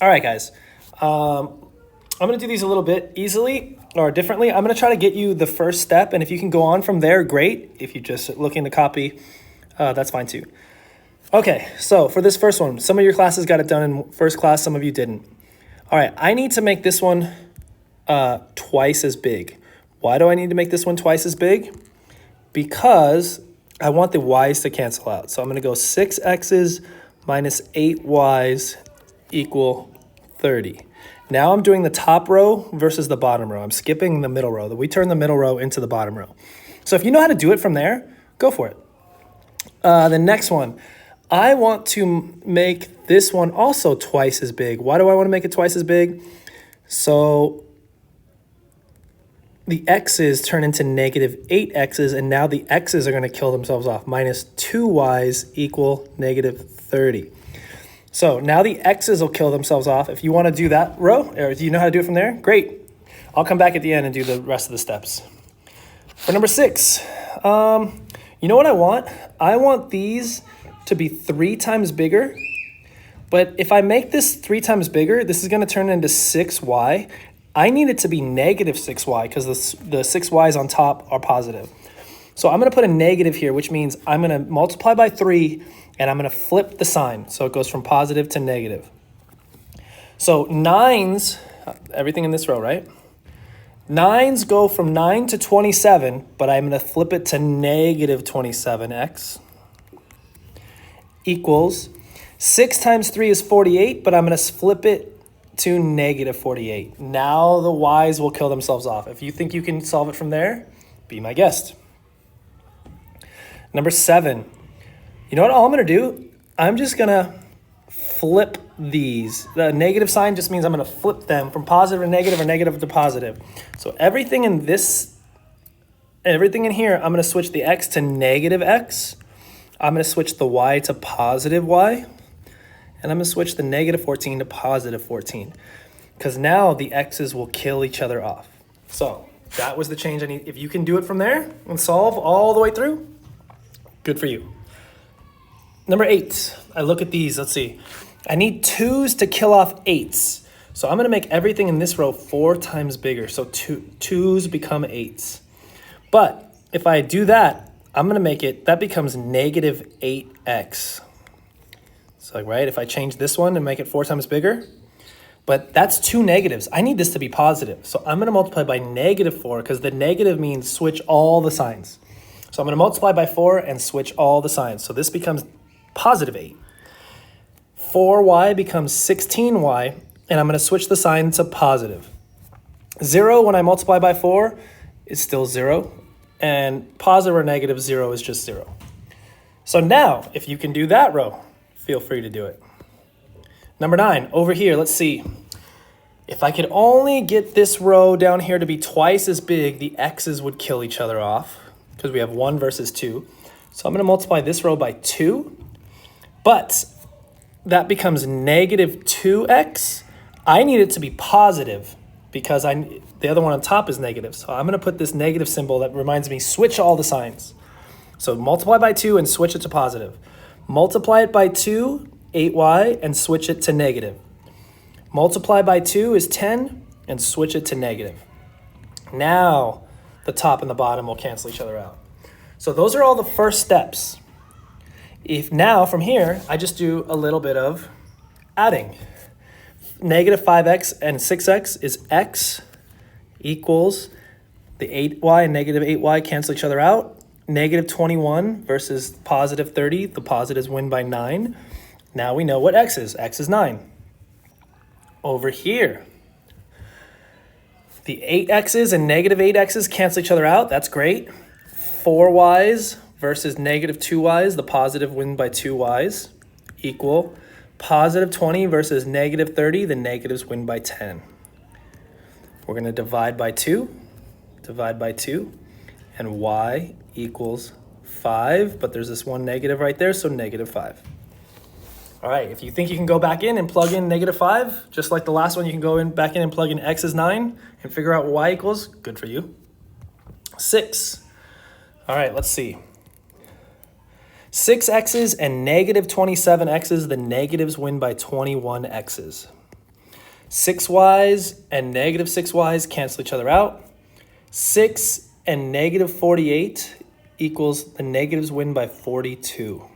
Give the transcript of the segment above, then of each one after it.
All right, guys. I'm going to do these a little bit easily or differently. I'm going to try to get you the first step, and if you can go on from there, great. If you're just looking to copy, that's fine too. Okay, so for this first one, some of your classes got it done in first class, some of you didn't. All right, I need to make this one twice as big. Why do I need to make this one twice as big? Because I want the y's to cancel out. So I'm going to go 6x's minus 8y's equal 30. Now I'm doing the top row versus the bottom row. I'm skipping the middle row. We turn the middle row into the bottom row. So if you know how to do it from there, go for it. The next one, I want to make this one also twice as big. Why do I want to make it twice as big? So the x's turn into negative 8x's, and now the x's are going to kill themselves off. Minus 2y's equal negative 30. So now the x's will kill themselves off. If you want to do that row, or do you know how to do it from there? Great. I'll come back at the end and do the rest of the steps. For number 6, you know what I want? I want these to be 3 times bigger. But if I make this 3 times bigger, this is going to turn into 6y. I need it to be negative 6y because the 6y's on top are positive. So I'm going to put a negative here, which means I'm going to multiply by 3, and I'm going to flip the sign. So it goes from positive to negative. So 9's, everything in this row, right? 9's go from 9 to 27, but I'm going to flip it to negative 27x equals 6 times 3 is 48, but I'm going to flip it to negative 48. Now the y's will kill themselves off. If you think you can solve it from there, be my guest. Number 7. You know what all I'm going to do? I'm just going to flip these. The negative sign just means I'm going to flip them from positive to negative or negative to positive. So everything in here, I'm going to switch the x to negative x. I'm going to switch the y to positive y. And I'm going to switch the negative 14 to positive 14. Because now the x's will kill each other off. So that was the change I need. If you can do it from there and solve all the way through, good for you. Number 8, I look at these, let's see. I need 2's to kill off 8's. So I'm gonna make everything in this row 4 times bigger. So 2's become 8's. But if I do that, I'm gonna make it, that becomes negative 8x. So right, if I change this one and make it 4 times bigger, but that's 2 negatives. I need this to be positive. So I'm gonna multiply by negative 4 because the negative means switch all the signs. So I'm gonna multiply by 4 and switch all the signs. So this becomes positive 8. 4y becomes 16y, and I'm going to switch the sign to positive. 0 when I multiply by 4 is still 0, and positive or negative 0 is just 0. So now, if you can do that row, feel free to do it. Number 9, over here, let's see. If I could only get this row down here to be twice as big, the x's would kill each other off, because we have 1 versus 2. So I'm going to multiply this row by 2. But that becomes negative 2x. I need it to be positive because the other one on top is negative. So I'm going to put this negative symbol that reminds me, switch all the signs. So multiply by 2 and switch it to positive. Multiply it by 2, 8y, and switch it to negative. Multiply by 2 is 10, and switch it to negative. Now the top and the bottom will cancel each other out. So those are all the first steps. If now, from here, I just do a little bit of adding. Negative 5x and 6x is x equals the 8y and negative 8y cancel each other out. Negative 21 versus positive 30, the positives win by 9. Now we know what x is. X is 9. Over here, the 8x's and negative 8x's cancel each other out. That's great. 4y's versus negative 2y's, the positive win by 2y's, equal positive 20 versus negative 30, the negatives win by 10. We're going to divide by 2, and y equals 5, but there's this one negative right there, so negative 5. All right, if you think you can go back in and plug in negative 5, just like the last one, you can go back in and plug in x is 9 and figure out what y equals, good for you. 6. All right, let's see. 6x's and negative 27x's, the negatives win by 21x's. 6y's and negative 6y's cancel each other out. 6 and negative 48 equals the negatives win by 42.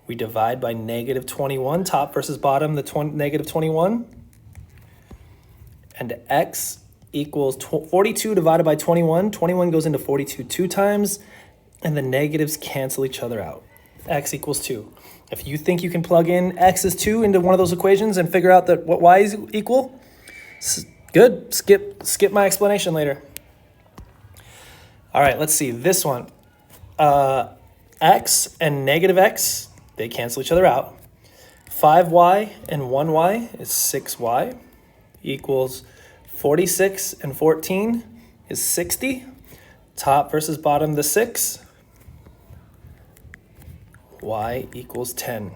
We divide by negative 21, top versus bottom, the negative 21. And x equals 42 divided by 21. 21 goes into 42 2 times, and the negatives cancel each other out. X equals 2. If you think you can plug in x is 2 into one of those equations and figure out that what y is equal, good. Skip my explanation later. All right, let's see this one. X and negative x, they cancel each other out. 5y and 1y is 6y equals 46 and 14 is 60. Top versus bottom, the 6. Y equals 10.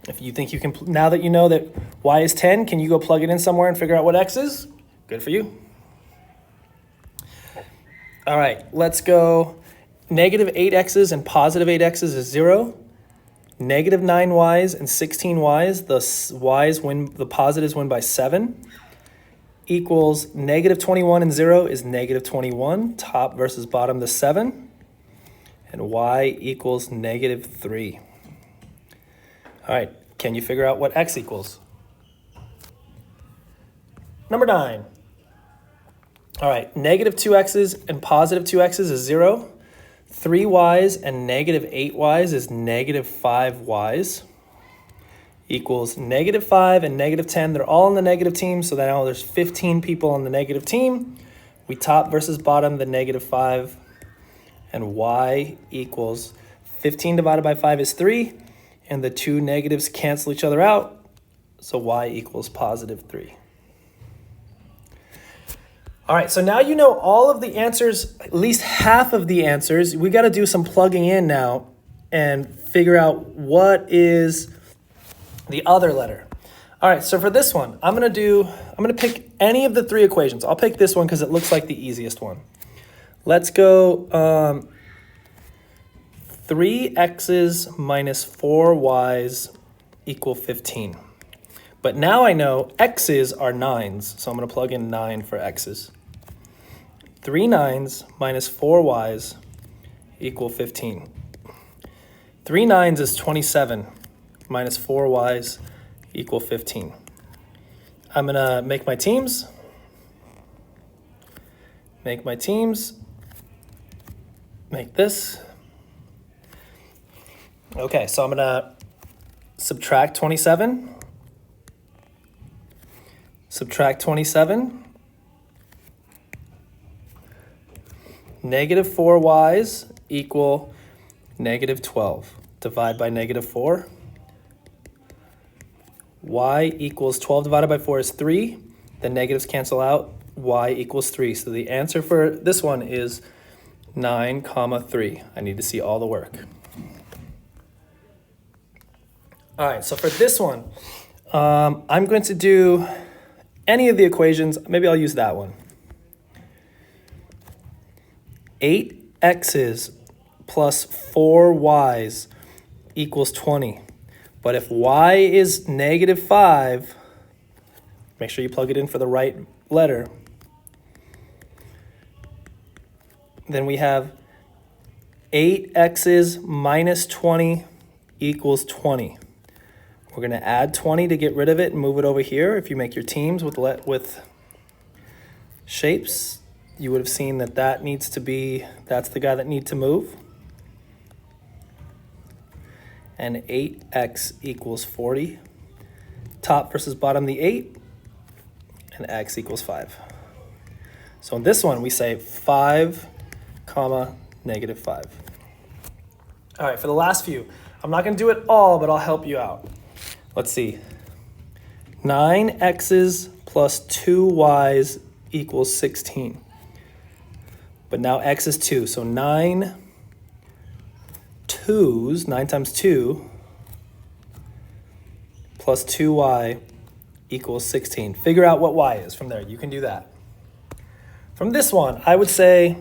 If you think you can, now that you know that y is 10, can you go plug it in somewhere and figure out what x is? Good for you. All right, let's go. Negative 8x's and positive 8x's is 0. Negative 9y's and 16y's, the positives win by 7. Equals negative 21 and 0 is negative 21. Top versus bottom, the 7. And y equals negative 3. All right, can you figure out what x equals? Number 9. All right, negative 2x's and positive 2x's is 0. 3y's and negative 8y's is negative 5y's. Equals negative 5 and negative 10. They're all on the negative team, so now there's 15 people on the negative team. We top versus bottom, the negative 5. And y equals 15 divided by 5 is 3. And the two negatives cancel each other out. So y equals positive 3. All right, so now you know all of the answers, at least half of the answers. We got to do some plugging in now and figure out what is the other letter. All right, so for this one, I'm going to pick any of the 3 equations. I'll pick this one because it looks like the easiest one. Let's go 3x's minus 4y's equal 15. But now I know x's are 9's, so I'm going to plug in 9 for x's. 3 9's minus 4 y's equal 15. 3 9's is 27 minus 4 y's equal 15. I'm going to make my teams. Make this. Okay, so I'm going to subtract 27. Subtract 27. Negative 4y's equal negative 12. Divide by negative 4. Y equals 12 divided by 4 is 3. The negatives cancel out. Y equals 3. So the answer for this one is 9, 3. I need to see all the work. All right, so for this one, I'm going to do any of the equations. Maybe I'll use that one. 8x's plus 4y's equals 20. But if y is negative 5, make sure you plug it in for the right letter. Then we have 8x's minus 20 equals 20. We're going to add 20 to get rid of it and move it over here. If you make your teams with shapes, you would have seen that that's the guy that needs to move. And 8x equals 40. Top versus bottom, the 8. And x equals 5. So in this one, we say 5, negative 5. All right, for the last few, I'm not going to do it all, but I'll help you out. Let's see. 9x's plus 2y's equals 16. But now x is 2, so 9 times 2 plus 2y equals 16. Figure out what y is from there. You can do that. From this one, I would say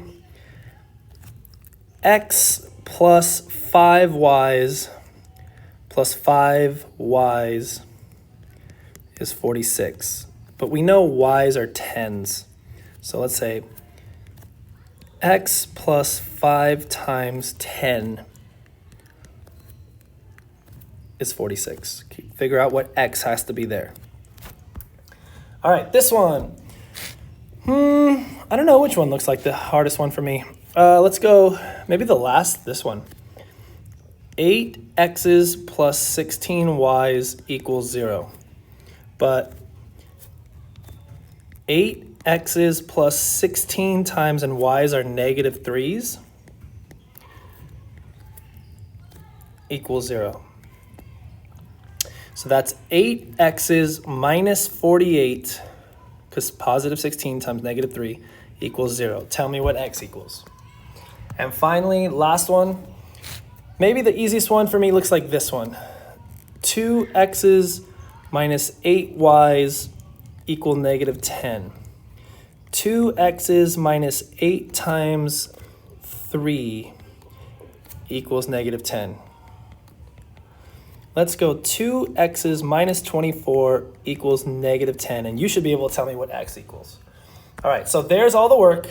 x plus 5y's plus 5y's is 46. but we know y's are 10s. So let's say x plus 5 times 10 is 46. Figure out what x has to be there. All right, this one. I don't know which one looks like the hardest one for me. Let's go maybe this one. 8x's plus 16y's equals 0. But 8x's plus 16 times and y's are negative 3's equals 0. So that's 8x's minus 48, because positive 16 times negative 3 equals 0. Tell me what x equals. And finally, last one. Maybe the easiest one for me looks like this one. 2x's minus 8y's equal negative 10. 2x's minus 8 times 3 equals negative 10. Let's go 2x's minus 24 equals negative 10, and you should be able to tell me what x equals. All right, so there's all the work.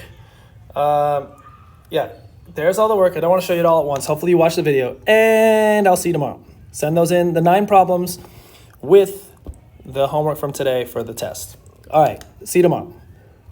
There's all the work. I don't want to show you it all at once. Hopefully you watch the video, and I'll see you tomorrow. Send those in, the 9 problems with the homework from today for the test. All right, see you tomorrow.